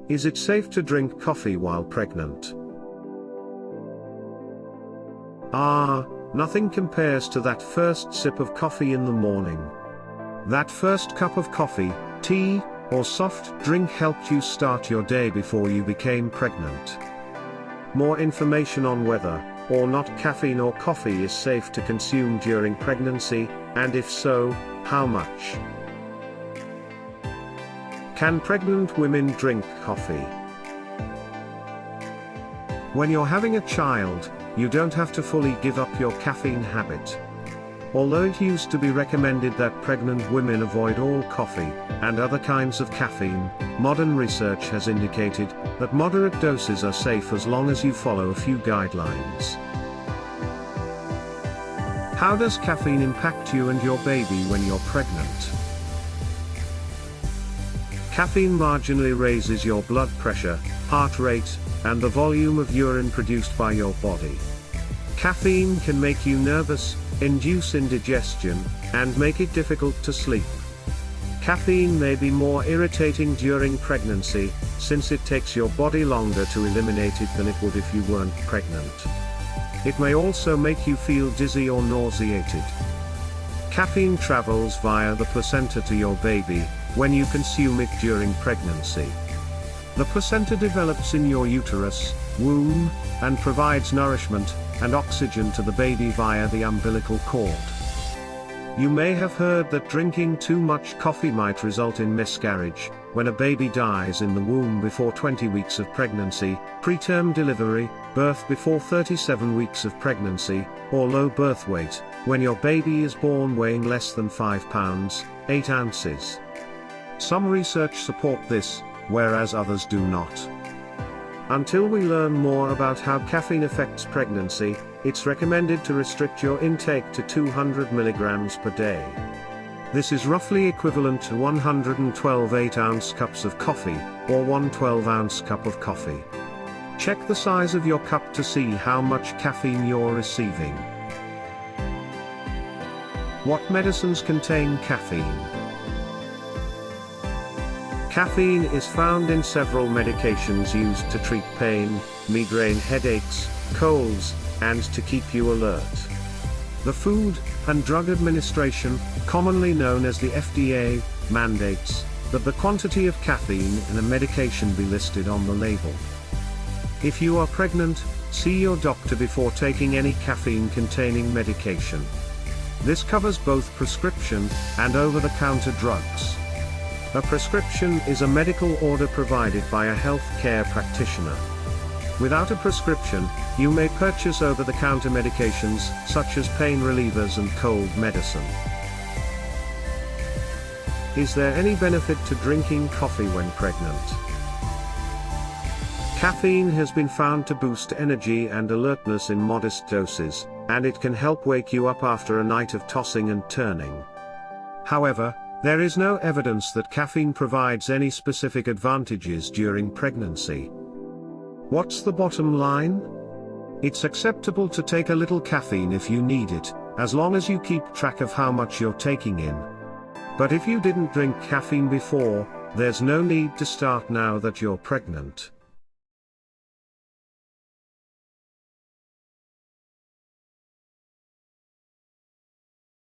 Is it safe to drink coffee while pregnant? Nothing compares to that first sip of coffee in the morning. That first cup of coffee, tea, or soft drink helped you start your day before you became pregnant. More information on whether or not caffeine or coffee is safe to consume during pregnancy, and if so, how much. Can pregnant women drink coffee? When you're having a child, you don't have to fully give up your caffeine habit. Although it used to be recommended that pregnant women avoid all coffee and other kinds of caffeine, modern research has indicated that moderate doses are safe as long as you follow a few guidelines. How does caffeine impact you and your baby when you're pregnant? Caffeine marginally raises your blood pressure, heart rate, and the volume of urine produced by your body. Caffeine can make you nervous, induce indigestion, and make it difficult to sleep. Caffeine may be more irritating during pregnancy, since it takes your body longer to eliminate it than it would if you weren't pregnant. It may also make you feel dizzy or nauseated. Caffeine travels via the placenta to your baby when you consume it during pregnancy. The placenta develops in your uterus, womb, and provides nourishment and oxygen to the baby via the umbilical cord. You may have heard that drinking too much coffee might result in miscarriage, when a baby dies in the womb before 20 weeks of pregnancy, preterm delivery, birth before 37 weeks of pregnancy, or low birth weight, when your baby is born weighing less than 5 pounds, 8 ounces. Some research support this, whereas others do not. Until we learn more about how caffeine affects pregnancy, it's recommended to restrict your intake to 200 milligrams per day. This is roughly equivalent to 112 8-ounce cups of coffee, or 1 12-ounce cup of coffee. Check the size of your cup to see how much caffeine you're receiving. What medicines contain caffeine? Caffeine is found in several medications used to treat pain, migraine headaches, colds, and to keep you alert. The Food and Drug Administration, commonly known as the FDA, mandates that the quantity of caffeine in a medication be listed on the label. If you are pregnant, see your doctor before taking any caffeine-containing medication. This covers both prescription and over-the-counter drugs. A prescription is a medical order provided by a healthcare practitioner. Without a prescription, you may purchase over-the-counter medications, such as pain relievers and cold medicine. Is there any benefit to drinking coffee when pregnant? Caffeine has been found to boost energy and alertness in modest doses, and it can help wake you up after a night of tossing and turning. However, there is no evidence that caffeine provides any specific advantages during pregnancy. What's the bottom line? It's acceptable to take a little caffeine if you need it, as long as you keep track of how much you're taking in. But if you didn't drink caffeine before, there's no need to start now that you're pregnant.